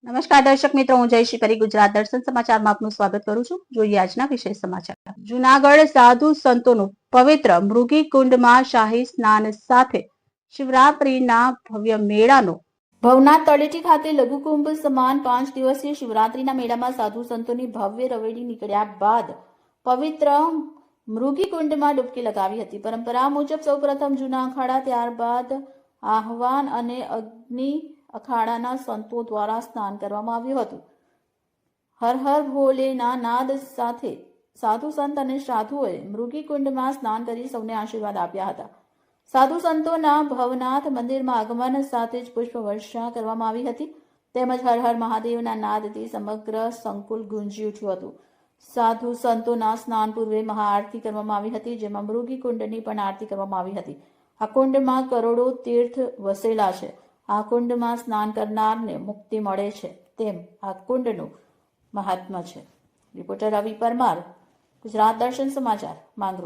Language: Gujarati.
નમસ્કાર દર્શક મિત્રો, હું જયશ્રી કરી ગુજરાત દર્શન સમાચારમાં આપનું સ્વાગત કરું છું. જોઈએ આજના વિશેષ સમાચાર. જૂનાગઢ સાધુ સંતોનું પવિત્ર મૃગી કુંડમાં શાહી સ્નાન સાથે શિવરાત્રીના ભવ્ય મેળાનો ભવનાથ તળેટી ખાતે લઘુકુંભ સમાન 5 દિવસીય શિવરાત્રીના મેળામાં સાધુ સંતોની ભવ્ય રવેડી નીકળ્યા બાદ પવિત્ર મૃગી કુંડમાં ડૂબકી લગાવી હતી. પરંપરા મુજબ સૌપ્રથમ જૂના અખાડા, ત્યારબાદ આહવાન અને અગ્નિ અખાડાના સંતો દ્વારા સ્નાન કરવામાં આવ્યું હતું. હર હર ભોલેના નાદ સાથે સાધુ સંત અને સાધુઓએ મૃગી કુંડમાં સ્નાન કરી સૌને આશીર્વાદ આપ્યા હતા. સાધુ સંતોના ભવનાથ મંદિરમાં આગમન સાથે જ પુષ્પ વર્ષા કરવામાં આવી હતી. તેમજ હર હર મહાદેવના નાદથી સમગ્ર સંકુલ ગુંજી ઉઠ્યું હતું. સાધુ સંતોના સ્નાન પૂર્વે મહાઆરતી કરવામાં આવી હતી, જેમાં મૃગી કુંડની પણ આરતી કરવામાં આવી હતી. આ કુંડમાં કરોડો તીર્થ વસેલા છે. આ કુંડમાં સ્નાન કરનારને મુક્તિ મળે છે, તેમ આ કુંડનું મહાત્મ્ય છે. રિપોર્ટર રવિ પરમાર, ગુજરાત દર્શન સમાચાર, માંગરોળ.